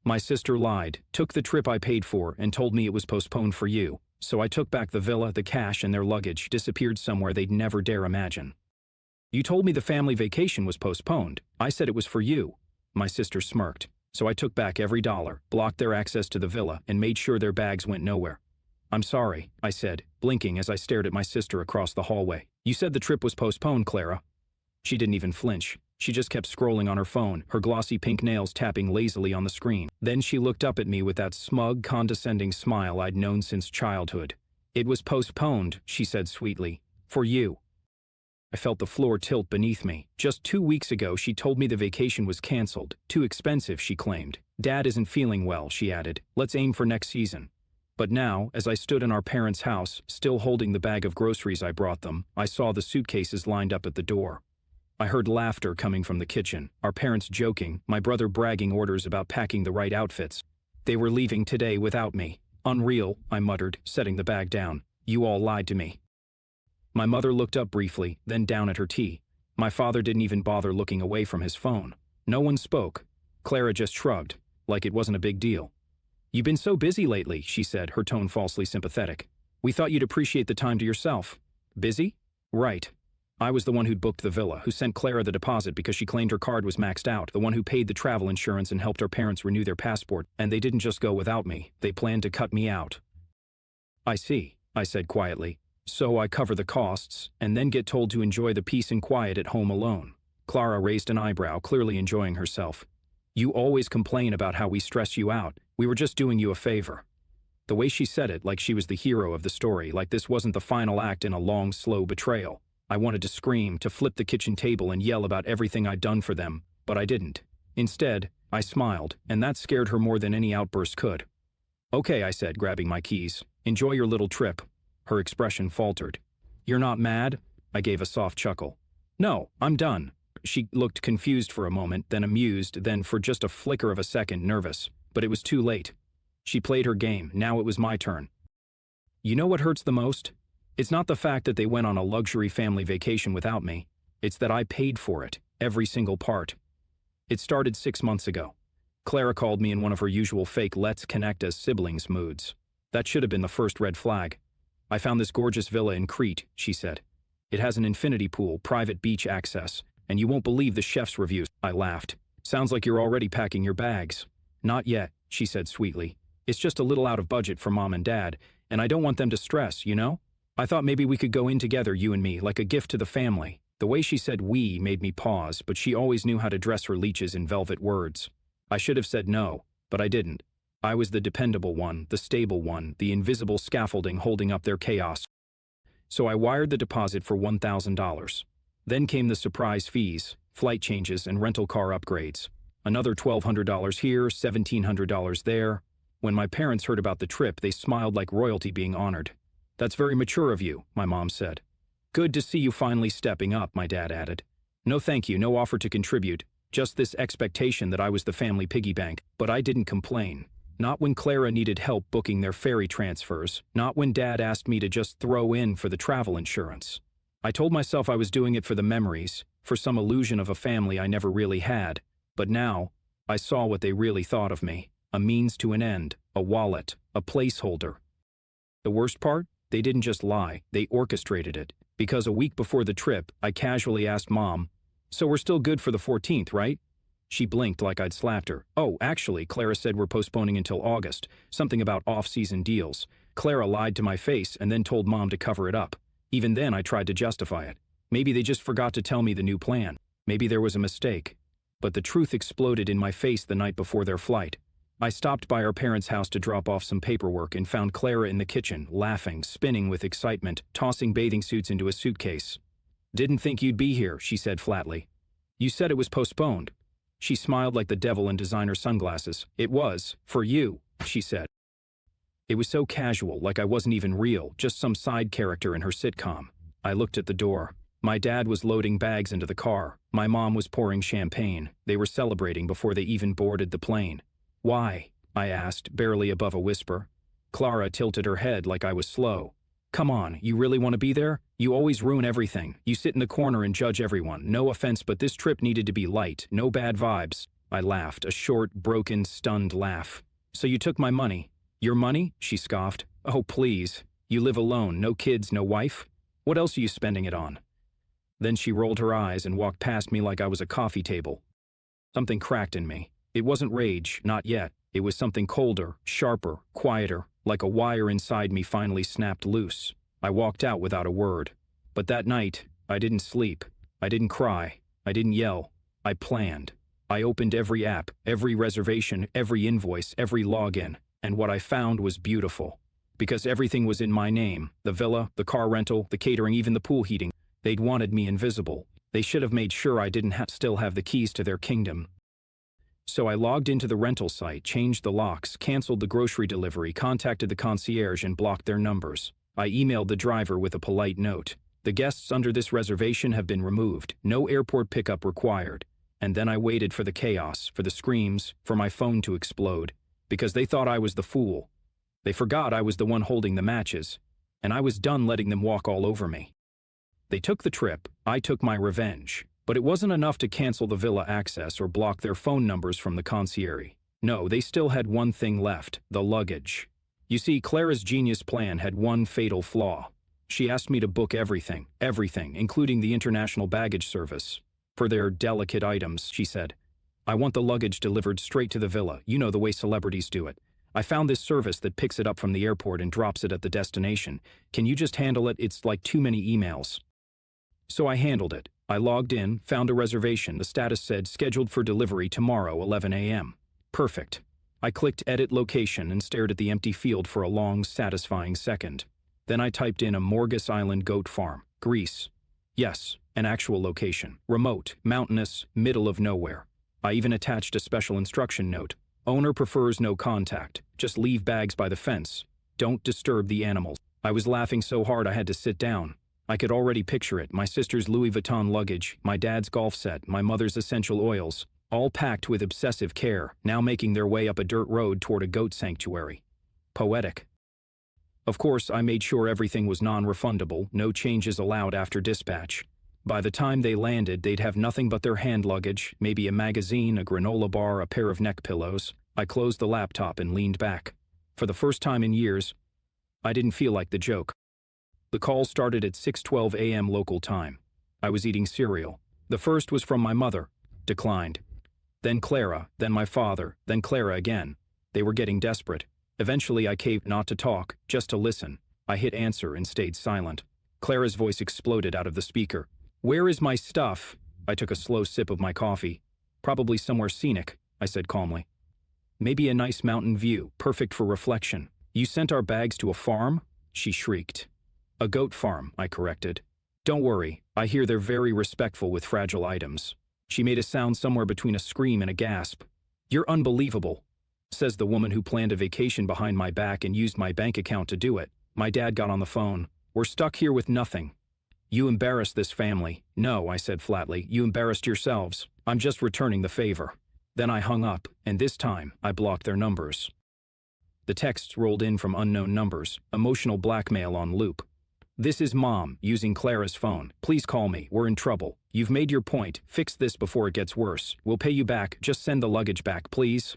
My sister lied, took the trip I paid for, and told me it was postponed for you. So I took back the villa, the cash, and their luggage disappeared somewhere they'd never dare imagine. You told me the family vacation was postponed. I said it was for you. My sister smirked. So I took back every dollar, blocked their access to the villa, and made sure their bags went nowhere. I'm sorry, I said, blinking as I stared at my sister across the hallway. You said the trip was postponed, Clara. She didn't even flinch. She just kept scrolling on her phone, her glossy pink nails tapping lazily on the screen. Then she looked up at me with that smug, condescending smile I'd known since childhood. It was postponed, she said sweetly. For you. I felt the floor tilt beneath me. Just 2 weeks ago, she told me the vacation was canceled. Too expensive, she claimed. Dad isn't feeling well, she added. Let's aim for next season. But now, as I stood in our parents' house, still holding the bag of groceries I brought them, I saw the suitcases lined up at the door. I heard laughter coming from the kitchen, our parents joking, my brother bragging orders about packing the right outfits. They were leaving today without me. Unreal, I muttered, setting the bag down. You all lied to me. My mother looked up briefly, then down at her tea. My father didn't even bother looking away from his phone. No one spoke. Clara just shrugged, like it wasn't a big deal. You've been so busy lately, she said, her tone falsely sympathetic. We thought you'd appreciate the time to yourself. Busy? Right. I was the one who'd booked the villa, who sent Clara the deposit because she claimed her card was maxed out, the one who paid the travel insurance and helped her parents renew their passport, and they didn't just go without me, they planned to cut me out. I see, I said quietly. So I cover the costs, and then get told to enjoy the peace and quiet at home alone. Clara raised an eyebrow, clearly enjoying herself. You always complain about how we stress you out. We were just doing you a favor. The way she said it, like she was the hero of the story, like this wasn't the final act in a long, slow betrayal. I wanted to scream, to flip the kitchen table and yell about everything I'd done for them, but I didn't. Instead, I smiled, and that scared her more than any outburst could. Okay, I said, grabbing my keys. Enjoy your little trip. Her expression faltered. You're not mad? I gave a soft chuckle. No, I'm done. She looked confused for a moment, then amused, then for just a flicker of a second nervous. But it was too late. She played her game, now it was my turn. You know what hurts the most? It's not the fact that they went on a luxury family vacation without me. It's that I paid for it, every single part. It started 6 months ago. Clara called me in one of her usual fake let's connect as siblings moods. That should have been the first red flag. I found this gorgeous villa in Crete, she said. It has an infinity pool, private beach access, and you won't believe the chef's reviews. I laughed. Sounds like you're already packing your bags. Not yet, she said sweetly. It's just a little out of budget for Mom and Dad, and I don't want them to stress, you know? I thought maybe we could go in together, you and me, like a gift to the family. The way she said we made me pause, but she always knew how to dress her leeches in velvet words. I should have said no, but I didn't. I was the dependable one, the stable one, the invisible scaffolding holding up their chaos. So I wired the deposit for $1,000. Then came the surprise fees, flight changes, and rental car upgrades. Another $1,200 here, $1,700 there. When my parents heard about the trip, they smiled like royalty being honored. That's very mature of you, my mom said. Good to see you finally stepping up, my dad added. No thank you, no offer to contribute, just this expectation that I was the family piggy bank, but I didn't complain. Not when Clara needed help booking their ferry transfers, not when Dad asked me to just throw in for the travel insurance. I told myself I was doing it for the memories, for some illusion of a family I never really had, but now, I saw what they really thought of me, a means to an end, a wallet, a placeholder. The worst part? They didn't just lie, they orchestrated it, because a week before the trip, I casually asked Mom, so we're still good for the 14th, right? She blinked like I'd slapped her. Oh, actually, Clara said we're postponing until August, something about off-season deals. Clara lied to my face and then told Mom to cover it up. Even then, I tried to justify it. Maybe they just forgot to tell me the new plan. Maybe there was a mistake. But the truth exploded in my face the night before their flight. I stopped by our parents' house to drop off some paperwork and found Clara in the kitchen, laughing, spinning with excitement, tossing bathing suits into a suitcase. Didn't think you'd be here, she said flatly. You said it was postponed. She smiled like the devil in designer sunglasses. It was, for you, she said. It was so casual, like I wasn't even real, just some side character in her sitcom. I looked at the door. My dad was loading bags into the car. My mom was pouring champagne. They were celebrating before they even boarded the plane. Why? I asked, barely above a whisper. Clara tilted her head like I was slow. Come on, you really want to be there? You always ruin everything. You sit in the corner and judge everyone. No offense, but this trip needed to be light, no bad vibes. I laughed, a short, broken, stunned laugh. So you took my money? Your money? She scoffed. Oh, please. You live alone, no kids, no wife? What else are you spending it on? Then she rolled her eyes and walked past me like I was a coffee table. Something cracked in me. It wasn't rage, not yet. It was something colder, sharper, quieter, like a wire inside me finally snapped loose. I walked out without a word. But that night, I didn't sleep. I didn't cry. I didn't yell. I planned. I opened every app, every reservation, every invoice, every login, and what I found was beautiful. Because everything was in my name, the villa, the car rental, the catering, even the pool heating. They'd wanted me invisible. They should have made sure I didn't still have the keys to their kingdom. So I logged into the rental site, changed the locks, canceled the grocery delivery, contacted the concierge and blocked their numbers. I emailed the driver with a polite note. The guests under this reservation have been removed. No airport pickup required. And then I waited for the chaos, for the screams, for my phone to explode. Because they thought I was the fool. They forgot I was the one holding the matches. And I was done letting them walk all over me. They took the trip. I took my revenge. But it wasn't enough to cancel the villa access or block their phone numbers from the concierge. No, they still had one thing left, the luggage. You see, Clara's genius plan had one fatal flaw. She asked me to book everything, including the international baggage service. For their delicate items, she said. I want the luggage delivered straight to the villa, you know the way celebrities do it. I found this service that picks it up from the airport and drops it at the destination. Can you just handle it? It's like too many emails. So I handled it. I logged in, found a reservation. The status said scheduled for delivery tomorrow, 11 a.m. Perfect. I clicked edit location and stared at the empty field for a long, satisfying second. Then I typed in a Morgus Island goat farm, Greece. Yes, an actual location. Remote, mountainous, middle of nowhere. I even attached a special instruction note. Owner prefers no contact. Just leave bags by the fence. Don't disturb the animals. I was laughing so hard I had to sit down. I could already picture it, my sister's Louis Vuitton luggage, my dad's golf set, my mother's essential oils, all packed with obsessive care, now making their way up a dirt road toward a goat sanctuary. Poetic. Of course, I made sure everything was non-refundable, no changes allowed after dispatch. By the time they landed, they'd have nothing but their hand luggage, maybe a magazine, a granola bar, a pair of neck pillows. I closed the laptop and leaned back. For the first time in years, I didn't feel like the joke. The call started at 6:12 a.m. local time. I was eating cereal. The first was from my mother. Declined. Then Clara, then my father, then Clara again. They were getting desperate. Eventually I caved not to talk, just to listen. I hit answer and stayed silent. Clara's voice exploded out of the speaker. Where is my stuff? I took a slow sip of my coffee. Probably somewhere scenic, I said calmly. Maybe a nice mountain view, perfect for reflection. You sent our bags to a farm? She shrieked. A goat farm, I corrected. Don't worry, I hear they're very respectful with fragile items. She made a sound somewhere between a scream and a gasp. You're unbelievable, says the woman who planned a vacation behind my back and used my bank account to do it. My dad got on the phone. We're stuck here with nothing. You embarrassed this family. No, I said flatly, you embarrassed yourselves. I'm just returning the favor. Then I hung up, and this time I blocked their numbers. The texts rolled in from unknown numbers, emotional blackmail on loop. This is Mom, using Clara's phone. Please call me, we're in trouble. You've made your point, fix this before it gets worse. We'll pay you back, just send the luggage back, please.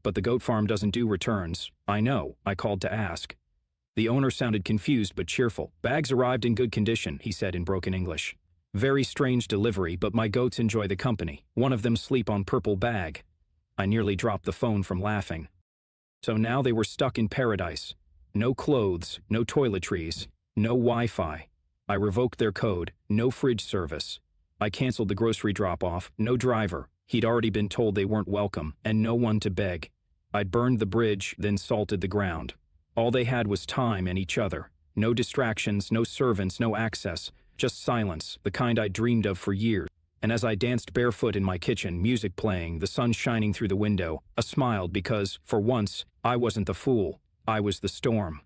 But the goat farm doesn't do returns. I know, I called to ask. The owner sounded confused but cheerful. Bags arrived in good condition, he said in broken English. Very strange delivery, but my goats enjoy the company. One of them sleep on purple bag. I nearly dropped the phone from laughing. So now they were stuck in paradise. No clothes, no toiletries. No Wi-Fi. I revoked their code, no fridge service. I canceled the grocery drop-off, no driver. He'd already been told they weren't welcome, and no one to beg. I'd burned the bridge, then salted the ground. All they had was time and each other. No distractions, no servants, no access. Just silence, the kind I'd dreamed of for years. And as I danced barefoot in my kitchen, music playing, the sun shining through the window, I smiled because, for once, I wasn't the fool. I was the storm.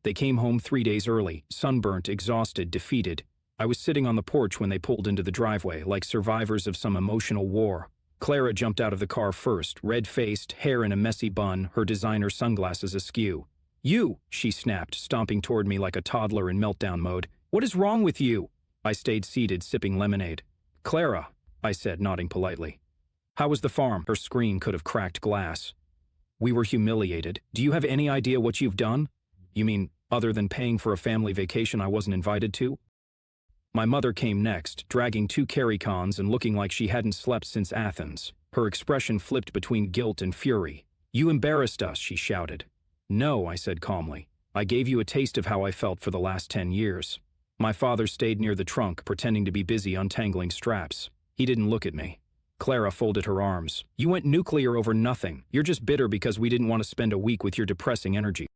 They came home 3 days early, sunburnt, exhausted, defeated. I was sitting on the porch when they pulled into the driveway, like survivors of some emotional war. Clara jumped out of the car first, red-faced, hair in a messy bun, her designer sunglasses askew. You, she snapped, stomping toward me like a toddler in meltdown mode. What is wrong with you? I stayed seated, sipping lemonade. Clara, I said, nodding politely. How was the farm? Her scream could have cracked glass. We were humiliated. Do you have any idea what you've done? You mean, other than paying for a family vacation I wasn't invited to? My mother came next, dragging 2 carry-cons and looking like she hadn't slept since Athens. Her expression flipped between guilt and fury. You embarrassed us, she shouted. No, I said calmly. I gave you a taste of how I felt for the last 10 years. My father stayed near the trunk, pretending to be busy untangling straps. He didn't look at me. Clara folded her arms. You went nuclear over nothing. You're just bitter because we didn't want to spend a week with your depressing energy.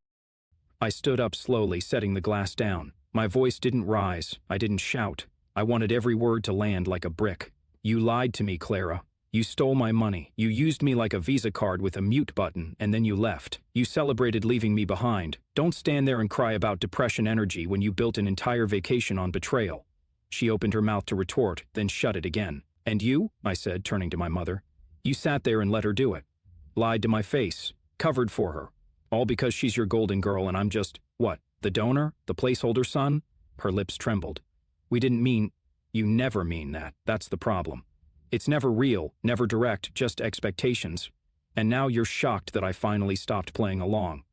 I stood up slowly, setting the glass down. My voice didn't rise. I didn't shout. I wanted every word to land like a brick. You lied to me, Clara. You stole my money. You used me like a Visa card with a mute button, and then you left. You celebrated leaving me behind. Don't stand there and cry about depression energy when you built an entire vacation on betrayal. She opened her mouth to retort, then shut it again. And you? I said, turning to my mother. You sat there and let her do it. Lied to my face. Covered for her. All because she's your golden girl and I'm just, what, the donor? The placeholder son? Her lips trembled. We didn't mean... You never mean that. That's the problem. It's never real, never direct, just expectations. And now you're shocked that I finally stopped playing along.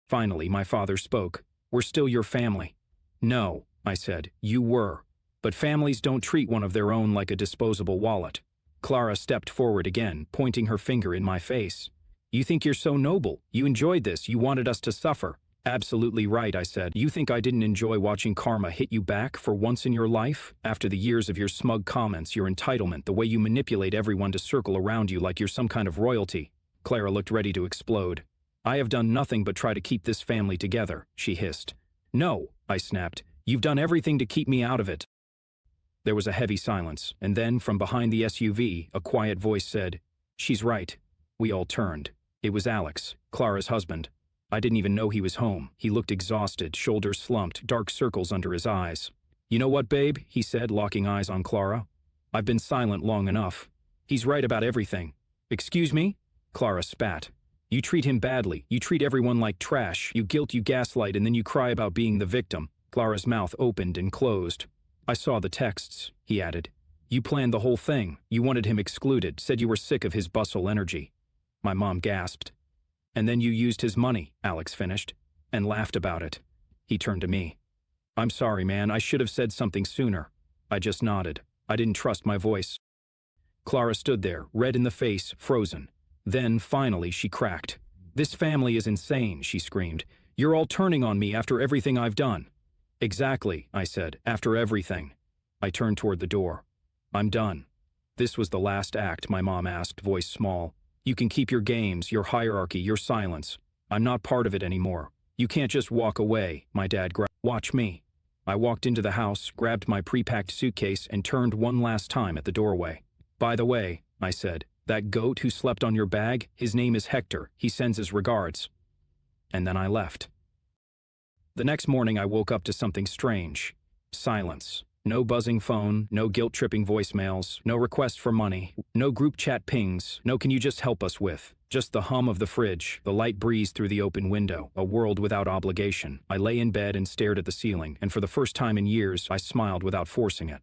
Finally, my father spoke. We're still your family. No, I said, you were. But families don't treat one of their own like a disposable wallet. Clara stepped forward again, pointing her finger in my face. You think you're so noble. You enjoyed this. You wanted us to suffer. Absolutely right, I said. You think I didn't enjoy watching karma hit you back for once in your life? After the years of your smug comments, your entitlement, the way you manipulate everyone to circle around you like you're some kind of royalty. Clara looked ready to explode. I have done nothing but try to keep this family together, she hissed. No, I snapped. You've done everything to keep me out of it. There was a heavy silence, and then, from behind the SUV, a quiet voice said, She's right. We all turned. It was Alex, Clara's husband. I didn't even know he was home. He looked exhausted, shoulders slumped, dark circles under his eyes. You know what, babe? He said, locking eyes on Clara. I've been silent long enough. He's right about everything. Excuse me? Clara spat. You treat him badly. You treat everyone like trash. You guilt, you gaslight, and then you cry about being the victim. Clara's mouth opened and closed. I saw the texts, he added. You planned the whole thing. You wanted him excluded, said you were sick of his bustle energy. My mom gasped. And then you used his money, Alex finished, and laughed about it. He turned to me. I'm sorry, man. I should have said something sooner. I just nodded. I didn't trust my voice. Clara stood there, red in the face, frozen. Then, finally, she cracked. This family is insane, she screamed. You're all turning on me after everything I've done. Exactly, I said, after everything. I turned toward the door. I'm done. This was the last act, my mom asked, voice small. You can keep your games, your hierarchy, your silence. I'm not part of it anymore. You can't just walk away, my dad grabbed. Watch me. I walked into the house, grabbed my pre-packed suitcase, and turned one last time at the doorway. By the way, I said, that goat who slept on your bag, his name is Hector. He sends his regards. And then I left. The next morning I woke up to something strange. Silence. No buzzing phone, no guilt-tripping voicemails, no request for money, no group chat pings, no can you just help us with. Just the hum of the fridge, the light breeze through the open window, a world without obligation. I lay in bed and stared at the ceiling, and for the first time in years, I smiled without forcing it.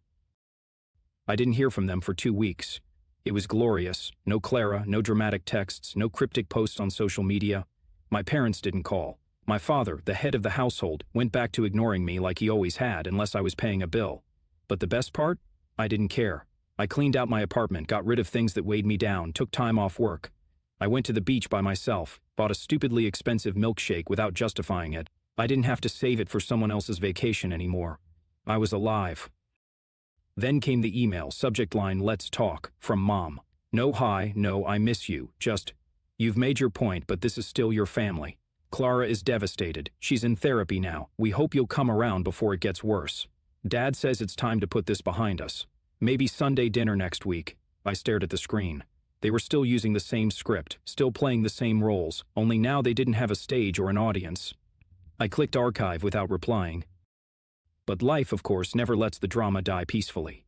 I didn't hear from them for 2 weeks. It was glorious. No Clara, no dramatic texts, no cryptic posts on social media. My parents didn't call. My father, the head of the household, went back to ignoring me like he always had unless I was paying a bill. But the best part? I didn't care. I cleaned out my apartment, got rid of things that weighed me down, took time off work. I went to the beach by myself, bought a stupidly expensive milkshake without justifying it. I didn't have to save it for someone else's vacation anymore. I was alive. Then came the email, subject line, "Let's talk," from Mom. No hi, no I miss you, just, you've made your point, but this is still your family. Clara is devastated. She's in therapy now. We hope you'll come around before it gets worse. Dad says it's time to put this behind us. Maybe Sunday dinner next week. I stared at the screen. They were still using the same script, still playing the same roles, only now they didn't have a stage or an audience. I clicked archive without replying. But life, of course, never lets the drama die peacefully.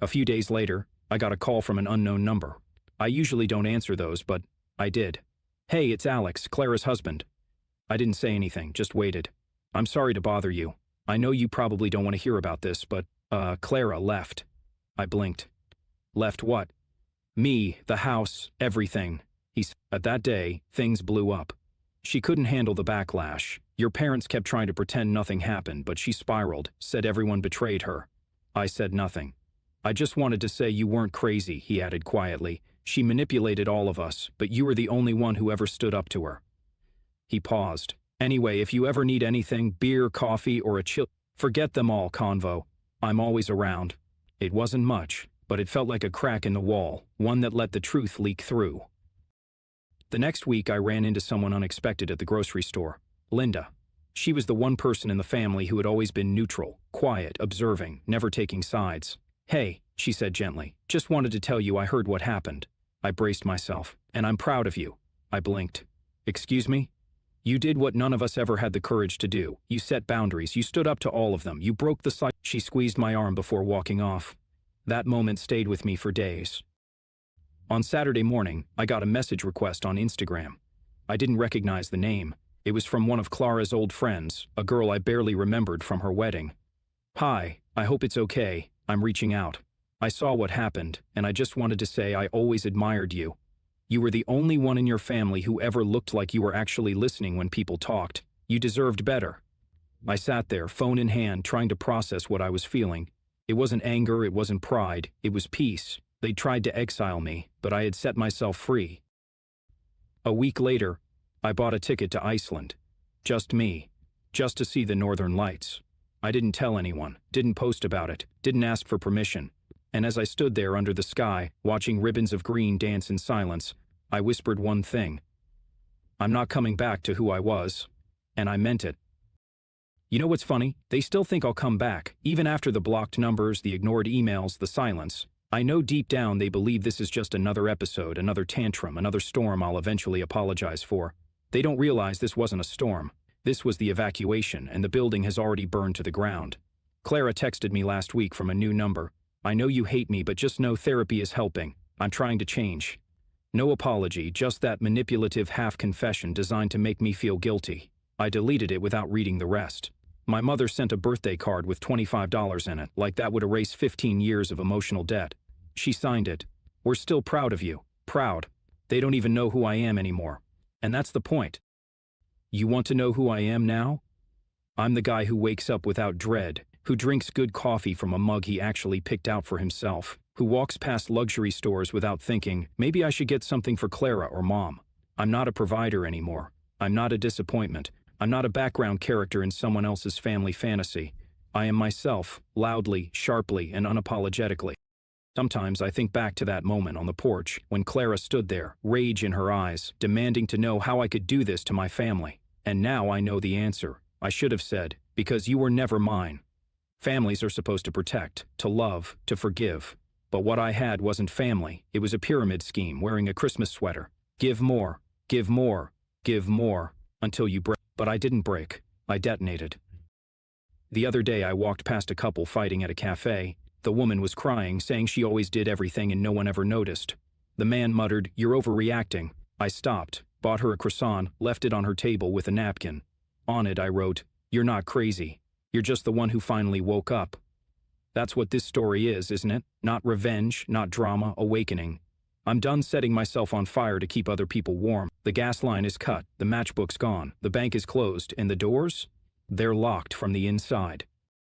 A few days later, I got a call from an unknown number. I usually don't answer those, but I did. Hey, it's Alex, Clara's husband. I didn't say anything, just waited. I'm sorry to bother you. I know you probably don't want to hear about this, but, Clara left. I blinked. Left what? Me, the house, everything. At that day, things blew up. She couldn't handle the backlash. Your parents kept trying to pretend nothing happened, but she spiraled, said everyone betrayed her. I said nothing. I just wanted to say you weren't crazy, he added quietly. She manipulated all of us, but you were the only one who ever stood up to her. He paused. Anyway, if you ever need anything, beer, coffee, or a chill, forget them all, Convo. I'm always around. It wasn't much, but it felt like a crack in the wall, one that let the truth leak through. The next week, I ran into someone unexpected at the grocery store. Linda. She was the one person in the family who had always been neutral, quiet, observing, never taking sides. Hey, she said gently, just wanted to tell you I heard what happened. I braced myself. And I'm proud of you. I blinked. Excuse me? You did what none of us ever had the courage to do. You set boundaries. You stood up to all of them. You broke the cycle. She squeezed my arm before walking off. That moment stayed with me for days. On Saturday morning, I got a message request on Instagram. I didn't recognize the name. It was from one of Clara's old friends, a girl I barely remembered from her wedding. Hi, I hope it's okay. I'm reaching out. I saw what happened, and I just wanted to say I always admired you. You were the only one in your family who ever looked like you were actually listening when people talked. You deserved better. I sat there, phone in hand, trying to process what I was feeling. It wasn't anger, it wasn't pride, it was peace. They tried to exile me, but I had set myself free. A week later, I bought a ticket to Iceland. Just me. Just to see the northern lights. I didn't tell anyone, didn't post about it, didn't ask for permission. And as I stood there under the sky, watching ribbons of green dance in silence, I whispered one thing. I'm not coming back to who I was. And I meant it. You know what's funny? They still think I'll come back, even after the blocked numbers, the ignored emails, the silence. I know deep down they believe this is just another episode, another tantrum, another storm I'll eventually apologize for. They don't realize this wasn't a storm. This was the evacuation, and the building has already burned to the ground. Clara texted me last week from a new number. I know you hate me, but just know therapy is helping. I'm trying to change. No apology, just that manipulative half-confession designed to make me feel guilty. I deleted it without reading the rest. My mother sent a birthday card with $25 in it, like that would erase 15 years of emotional debt. She signed it. We're still proud of you. Proud. They don't even know who I am anymore. And that's the point. You want to know who I am now? I'm the guy who wakes up without dread, who drinks good coffee from a mug he actually picked out for himself, who walks past luxury stores without thinking, maybe I should get something for Clara or Mom. I'm not a provider anymore. I'm not a disappointment. I'm not a background character in someone else's family fantasy. I am myself, loudly, sharply, and unapologetically. Sometimes I think back to that moment on the porch when Clara stood there, rage in her eyes, demanding to know how I could do this to my family. And now I know the answer. I should have said, because you were never mine. Families are supposed to protect, to love, to forgive. But what I had wasn't family. It was a pyramid scheme wearing a Christmas sweater. Give more, give more, give more, until you break. But I didn't break. I detonated. The other day I walked past a couple fighting at a cafe. The woman was crying, saying she always did everything and no one ever noticed. The man muttered, "You're overreacting." I stopped, bought her a croissant, left it on her table with a napkin. On it I wrote, "You're not crazy. You're just the one who finally woke up." That's what this story is, isn't it? Not revenge, not drama, awakening. I'm done setting myself on fire to keep other people warm. The gas line is cut, the matchbook's gone, the bank is closed, and the doors? They're locked from the inside.